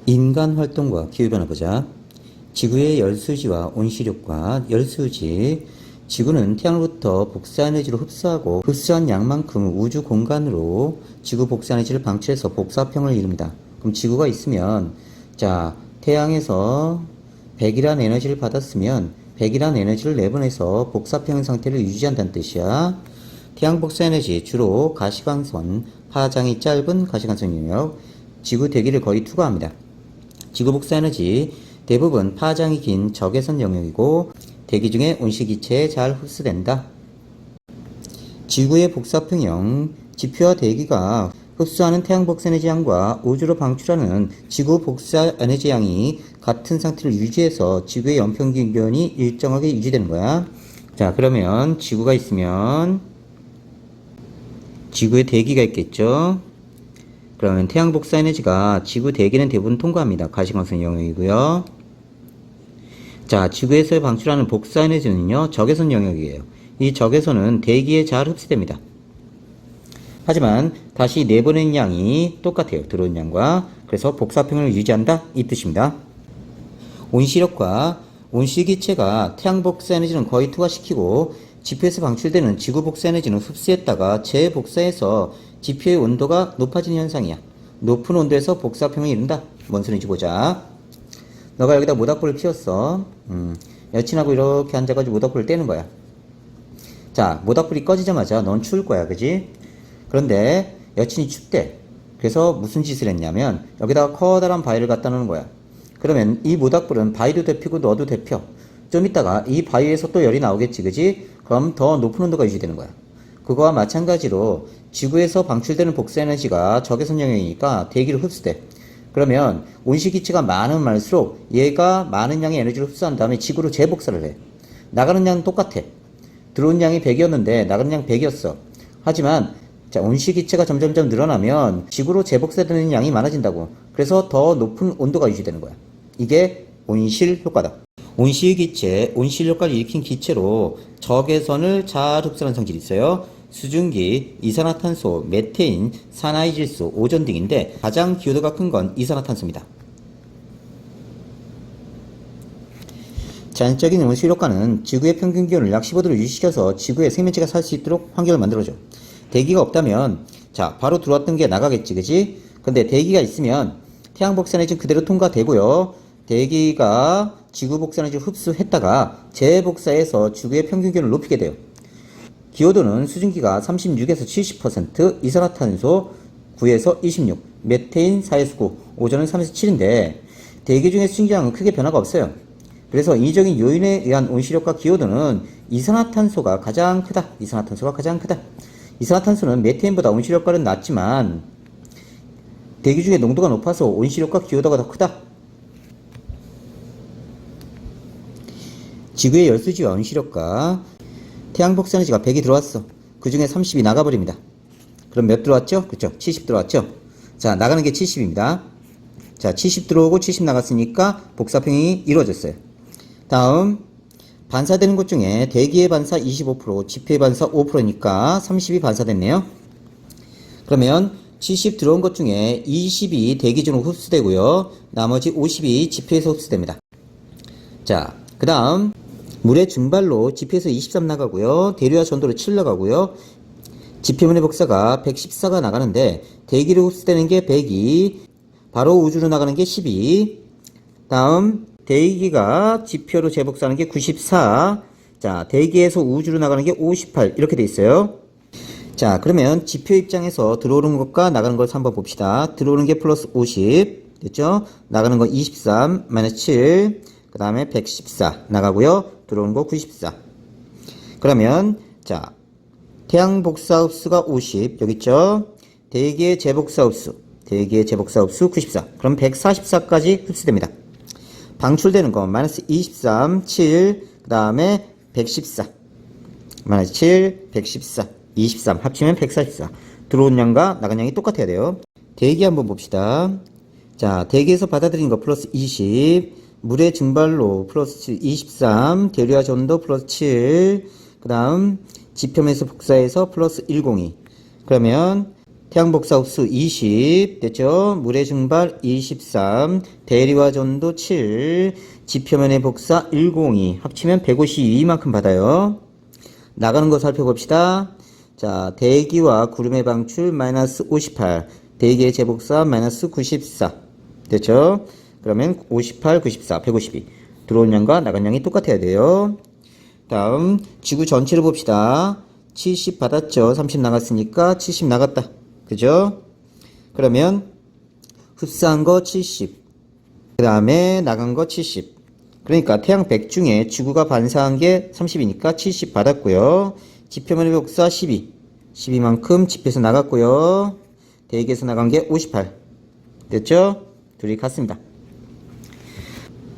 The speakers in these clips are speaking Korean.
인간 활동과 기후변화 보자. 지구의 열수지와 온실효과. 열수지. 지구는 태양으로부터 복사에너지를 흡수하고 흡수한 양만큼 우주 공간으로 지구 복사에너지를 방출해서 복사평을 이룹니다. 그럼 지구가 있으면 자 태양에서 100이라는 에너지를 받았으면 100이라는 에너지를 내보내서 복사평 상태를 유지한다는 뜻이야. 태양 복사에너지 주로 가시광선, 파장이 짧은 가시광선 영역, 지구 대기를 거의 투과합니다. 지구 복사에너지 대부분 파장이 긴 적외선 영역이고 대기 중에 온실기체에 잘 흡수된다. 지구의 복사평형, 지표와 대기가 흡수하는 태양 복사에너지 양과 우주로 방출하는 지구 복사에너지 양이 같은 상태를 유지해서 지구의 연평균이 일정하게 유지되는 거야. 자, 그러면 지구가 있으면 지구에 대기가 있겠죠. 그러면 태양 복사에너지가 지구 대기는 대부분 통과합니다. 가시광선 영역이고요. 자, 지구에서 방출하는 복사에너지는요, 적외선 영역이에요. 이 적외선은 대기에 잘 흡수됩니다. 하지만 다시 내보내는 양이 똑같아요. 들어오는 양과. 그래서 복사평을 유지한다, 이 뜻입니다. 온실효과. 온실기체가 태양 복사에너지는 거의 투과시키고 지표에서 방출되는 지구 복사에너지는 흡수했다가 재복사해서 지표의 온도가 높아지는 현상이야. 높은 온도에서 복사평을 이룬다. 뭔 소리인지 보자. 너가 여기다 모닥불을 피웠어. 여친하고 이렇게 앉아가지고 모닥불을 떼는 거야. 자, 모닥불이 꺼지자마자 넌 추울 거야, 그지? 그런데 여친이 춥대. 그래서 무슨 짓을 했냐면 여기다가 커다란 바위를 갖다 놓는 거야. 그러면 이 모닥불은 바위도 데피고 너도 데펴. 좀 있다가 이 바위에서 또 열이 나오겠지, 그지? 그럼 더 높은 온도가 유지되는 거야. 그거와 마찬가지로 지구에서 방출되는 복사에너지가 적외선 영역이니까 대기로 흡수돼. 그러면 온실기체가 많으면 많을수록 얘가 많은 양의 에너지를 흡수한 다음에 지구로 재복사를 해. 나가는 양은 똑같아. 들어온 양이 100이었는데 나가는 양 100이었어. 하지만 자, 온실기체가 점점점 늘어나면 지구로 재복사되는 양이 많아진다고. 그래서 더 높은 온도가 유지되는 거야. 이게 온실효과다. 온실기체, 온실효과를 일으킨 기체로 적외선을 잘 흡수하는 성질이 있어요. 수증기, 이산화탄소, 메테인, 산화이질소, 오존 등인데 가장 기여도가 큰 건 이산화탄소입니다. 자연적인 온실효과는 지구의 평균 기온을 약 15도로 유지시켜서 지구의 생명체가 살 수 있도록 환경을 만들어줘. 대기가 없다면 자 바로 들어왔던 게 나가겠지, 그지? 근데 대기가 있으면 태양 복사에너지는 그대로 통과되고요. 대기가 지구 복사에너지를 흡수했다가 재복사해서 지구의 평균 기온을 높이게 돼요. 기여도는 수증기가 36에서 70%, 이산화탄소 9에서 26, 메테인 4에서 9, 오존은 3에서 7인데 대기 중의 수증기량은 크게 변화가 없어요. 그래서 인위적인 요인에 의한 온실효과 기여도는 이산화탄소가 가장 크다. 이산화탄소가 가장 크다. 이산화탄소는 메테인보다 온실효과는 낮지만 대기 중의 농도가 높아서 온실효과 기여도가 더 크다. 지구의 열수지와 온실효과. 태양 복사에너지가 100이 들어왔어. 그 중에 30이 나가버립니다. 그럼 몇 들어왔죠? 그렇죠. 70 들어왔죠. 자, 나가는 게 70입니다. 자, 70 들어오고 70 나갔으니까 복사평이 이루어졌어요. 다음 반사되는 것 중에 대기의 반사 25%, 지표의 반사 5%니까 30이 반사됐네요. 그러면 70 들어온 것 중에 20이 대기 중으로 흡수되고요. 나머지 50이 지표에서 흡수됩니다. 자, 그 다음 물의 증발로 지표에서 23 나가고요. 대류와 전도로 7 나가고요. 지표면의 복사가 114가 나가는데 대기로 흡수되는 게 102, 바로 우주로 나가는 게 12. 다음 대기가 지표로 재복사하는 게 94. 자, 대기에서 우주로 나가는 게 58. 이렇게 돼 있어요. 자, 그러면 지표 입장에서 들어오는 것과 나가는 것을 한번 봅시다. 들어오는 게 플러스 50 됐죠? 나가는 거 23 마이너스 7, 그 다음에 114 나가고요. 들어오는 거 94. 그러면 자, 태양 복사 흡수가 50 여기 있죠? 대기의 재복사 흡수, 대기의 재복사 흡수 94. 그럼 144까지 흡수됩니다. 방출되는 거 마이너스 23, 7, 그 다음에 114 마이너스 7, 114, 23 합치면 144. 들어온 양과 나간 양이 똑같아야 돼요. 대기 한번 봅시다. 자, 대기에서 받아들인 거 플러스 20, 물의 증발로 플러스 23, 대류와 전도 플러스 7, 그 다음 지표면에서 복사해서 플러스 102. 그러면 태양 복사 흡수 20 됐죠? 물의 증발 23, 대리와 전도 7, 지표면의 복사 102 합치면 152만큼 받아요. 나가는 거 살펴봅시다. 자, 대기와 구름의 방출 마이너스 58, 대기의 재복사 마이너스 94 됐죠? 그러면 58, 94, 152 들어온 양과 나간 양이 똑같아야 돼요. 다음 지구 전체를 봅시다. 70 받았죠? 30 나갔으니까 70 나갔다. 그죠? 그러면 흡수한 거 70, 그 다음에 나간 거 70. 그러니까 태양 100 중에 지구가 반사한 게 30이니까 70 받았고요. 지표면의 복사 12, 12만큼 지표에서 나갔고요. 대기에서 나간 게 58 됐죠? 둘이 같습니다.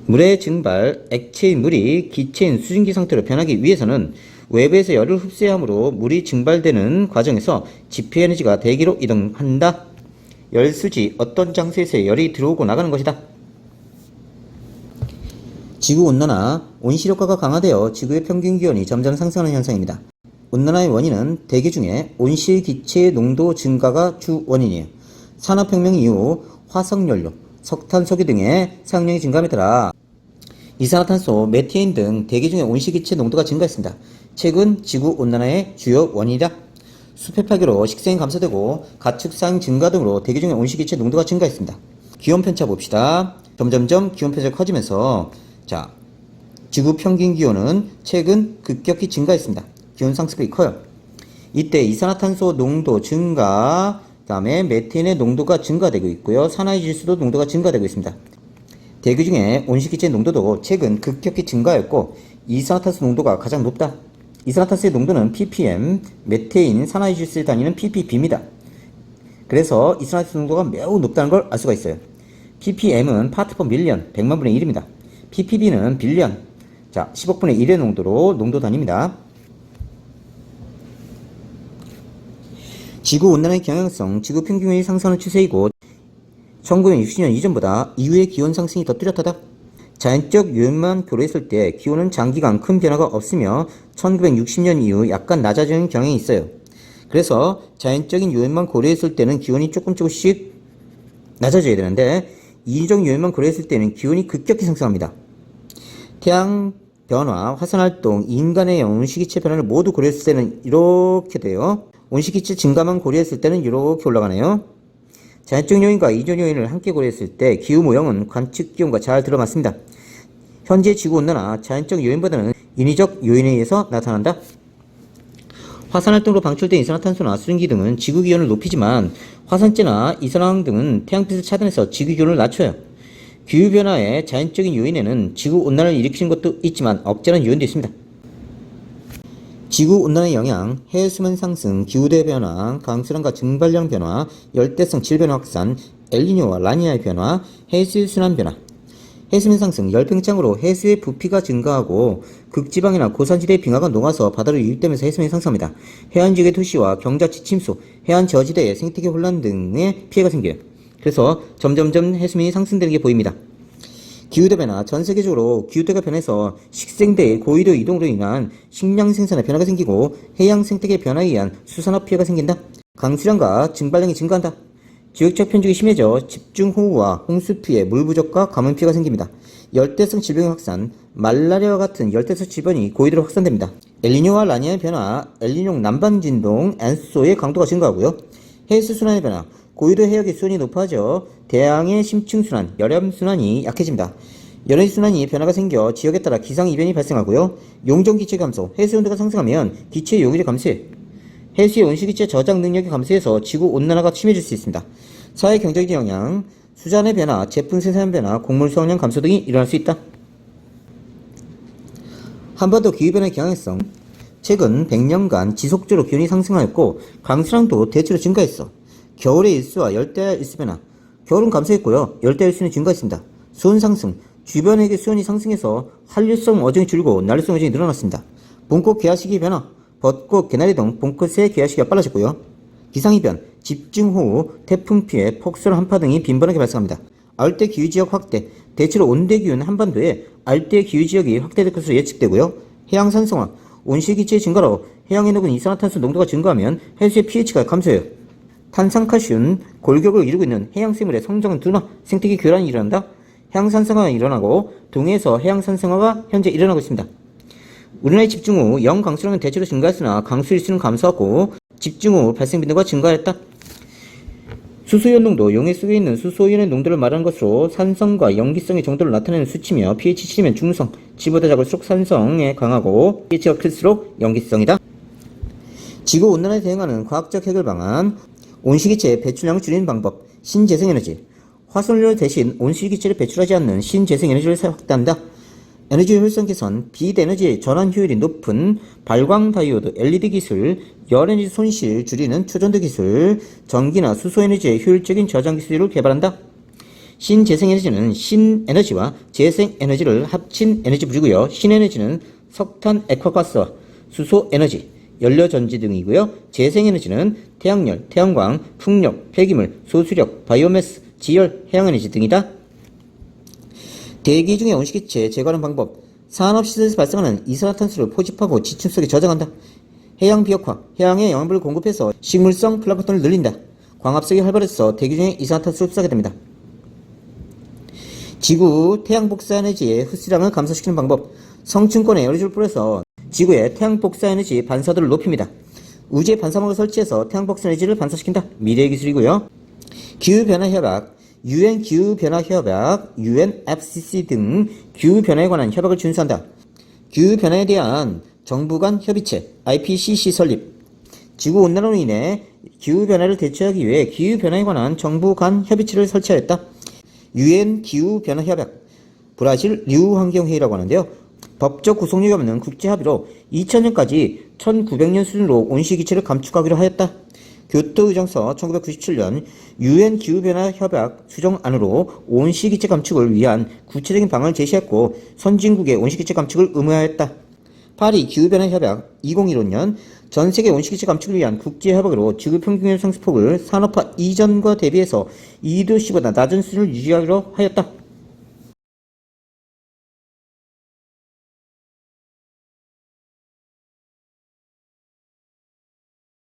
물의 증발, 액체인 물이 기체인 수증기 상태로 변하기 위해서는 외부에서 열을 흡수해야 하므로 물이 증발되는 과정에서 지표 에너지가 대기로 이동한다. 열수지 어떤 장소에서 열이 들어오고 나가는 것이다. 지구온난화, 온실효과가 강화되어 지구의 평균기온이 점점 상승하는 현상입니다. 온난화의 원인은 대기 중에 온실기체의 농도 증가가 주 원인이에요. 산업혁명 이후 화석연료, 석탄, 석유 등의 사용량이 증가함에 따라 이산화탄소, 메테인 등 대기 중의 온실기체 농도가 증가했습니다. 최근 지구온난화의 주요 원인이다. 숲의 파괴로 식생이 감소되고 가축상 증가 등으로 대기 중의 온실기체 농도가 증가했습니다. 기온편차 봅시다. 점점점 기온편차가 커지면서 자, 지구 평균 기온은 최근 급격히 증가했습니다. 기온 상승폭이 커요. 이때 이산화탄소 농도 증가, 그 다음에 메테인의 농도가 증가되고 있고요. 산화질소도 농도가 증가되고 있습니다. 대기 중에 온실기체 농도도 최근 급격히 증가했고 이산화탄소 농도가 가장 높다. 이산화탄소의 농도는 ppm, 메테인, 산화질소의 단위는 ppb입니다. 그래서 이산화탄소 농도가 매우 높다는 걸 알 수가 있어요. ppm은 파트 퍼 밀리언, 100만 분의 1입니다. ppb는 빌리언, 자 10억분의 1의 농도로 농도 단위입니다. 지구온난화의 경향성, 지구 평균이 상승하는 추세이고 1960년 이전보다 이후의 기온 상승이 더 뚜렷하다. 자연적 요인만 고려했을 때 기온은 장기간 큰 변화가 없으며 1960년 이후 약간 낮아지는 경향이 있어요. 그래서 자연적인 요인만 고려했을 때는 기온이 조금씩 낮아져야 되는데 인위적 요인만 고려했을 때는 기온이 급격히 상승합니다. 태양 변화, 화산활동, 인간의 온실기체 변화를 모두 고려했을 때는 이렇게 돼요. 온실기체 증가만 고려했을 때는 이렇게 올라가네요. 자연적 요인과 이전 요인을 함께 고려했을 때 기후 모형은 관측 기온과 잘 들어맞습니다. 현재 지구온난화, 자연적 요인보다는 인위적 요인에 의해서 나타난다. 화산활동으로 방출된 이산화탄소나 수증기 등은 지구기온을 높이지만 화산재나 이산화황 등은 태양빛을 차단해서 지구기온을 낮춰요. 기후변화의 자연적인 요인에는 지구온난화를 일으키는 것도 있지만 억제하는 요인도 있습니다. 지구온난화의 영향, 해수면 상승, 기후대 변화, 강수량과 증발량 변화, 열대성 질변화 확산, 엘니뇨와 라니냐의 변화, 해수순환 변화. 해수면 상승, 열팽창으로 해수의 부피가 증가하고 극지방이나 고산지대의 빙하가 녹아서 바다로 유입되면서 해수면이 상승합니다. 해안지역의 도시와 경자지 침수, 해안 저지대의 생태계 혼란 등의 피해가 생겨요. 그래서 점점점 해수면이 상승되는 게 보입니다. 기후대 변화, 전 세계적으로 기후대가 변해서 식생대의 고위도 이동으로 인한 식량 생산에 변화가 생기고 해양 생태계 변화에 의한 수산업 피해가 생긴다. 강수량과 증발량이 증가한다. 지역적 편중이 심해져 집중호우와 홍수 피해, 물 부족과 가뭄 피해가 생깁니다. 열대성 질병의 확산, 말라리아와 같은 열대성 질병이 고위도로 확산됩니다. 엘니뇨와 라니냐의 변화, 엘니뇨 남반 진동, 엔소의 강도가 증가하고요. 해수 순환의 변화, 고위도 해역의 수온이 높아져 대양의 심층 순환, 열암 순환이 약해집니다. 열의 순환이 변화가 생겨 지역에 따라 기상 이변이 발생하고요. 용종 기체 감소, 해수 온도가 상승하면 기체의 용질이 감소해 해수의 온실기체 저장 능력이 감소해서 지구 온난화가 심해질 수 있습니다. 사회 경제적 영향, 수자원의 변화, 제품 생산 변화, 곡물 수확량 감소 등이 일어날 수 있다. 한반도 기후변화의 경향성, 최근 100년간 지속적으로 기온이 상승하였고 강수량도 대체로 증가했어. 겨울의 일수와 열대 일수 변화, 겨울은 감소했고요. 열대 일수는 증가했습니다. 수온 상승, 주변에게 수온이 상승해서 한류성 어종이 줄고 난류성 어종이 늘어났습니다. 봄꽃 개화 시기 변화, 벚꽃, 개나리 등 봄꽃의 개화 시기가 빨라졌고요. 기상이변, 집중호우, 태풍 피해, 폭설 한파 등이 빈번하게 발생합니다. 알대 기후지역 확대, 대체로 온대기후는 한반도에 알대 기후지역이 확대될 것으로 예측되고요. 해양 산성화, 온실기체의 증가로 해양에 녹은 이산화탄소 농도가 증가하면 해수의 pH가 감소해요. 탄산가스는 골격을 이루고 있는 해양생물의 성장은 둔화, 생태계 교란이 일어난다. 해양산성화가 일어나고 동해에서 해양산성화가 현재 일어나고 있습니다. 우리나라의 집중호 영강수량은 대체로 증가했으나 강수 일수는 감소하고 집중호 발생 빈도가 증가했다. 수소이온 농도, 용해 속에 있는 수소이온의 농도를 말하는 것으로 산성과 염기성의 정도를 나타내는 수치며 pH 7이면 중성, 7보다 작을수록 산성에 강하고 pH가 클수록 염기성이다. 지구온난화에 대응하는 과학적 해결 방안, 온실기체 배출량을 줄이는 방법, 신재생에너지, 화석연료 대신 온실기체를 배출하지 않는 신재생에너지를 확대한다. 에너지 효율성 개선, 빛 에너지의 전환 효율이 높은 발광 다이오드, LED 기술, 열에너지 손실 줄이는 초전도 기술, 전기나 수소 에너지의 효율적인 저장 기술을 개발한다. 신재생에너지는 신에너지와 재생에너지를 합친 에너지 부류고요. 신에너지는 석탄, 액화가스와 수소 에너지, 연료전지 등이고요. 재생에너지는 태양열, 태양광, 풍력, 폐기물, 소수력, 바이오매스, 지열, 해양에너지 등이다. 대기 중의 온실기체 제거하는 방법, 산업시설에서 발생하는 이산화탄소를 포집하고 지층 속에 저장한다. 해양 비옥화, 해양에 영양분을 공급해서 식물성 플랑크톤을 늘린다. 광합성이 활발해서 대기 중에 이산화탄소를 흡수하게 됩니다. 지구 태양 복사 에너지의 흡수량을 감소시키는 방법, 성층권에 에너지를 뿌려서 지구의 태양 복사 에너지 반사도를 높입니다. 우주에 반사막을 설치해서 태양 복사 에너지를 반사시킨다. 미래의 기술이고요. 기후변화 협약, UN 기후변화 협약, UNFCCC 등 기후변화에 관한 협약을 준수한다. 기후변화에 대한 정부 간 협의체, IPCC 설립. 지구온난화로 인해 기후변화를 대처하기 위해 기후변화에 관한 정부 간 협의체를 설치하였다. UN 기후변화 협약, 브라질 리우환경회의라고 하는데요. 법적 구속력이 없는 국제합의로 2000년까지 1900년 수준으로 온실기체를 감축하기로 하였다. 교토의정서 1997년 UN 기후변화 협약 수정안으로 온실기체 감축을 위한 구체적인 방안을 제시했고 선진국의 온실기체 감축을 의무화했다. 파리 기후변화 협약 2015년 전세계 온실기체 감축을 위한 국제협약으로 지구평균 상승폭을 산업화 이전과 대비해서 2도씨보다 낮은 수준을 유지하기로 하였다.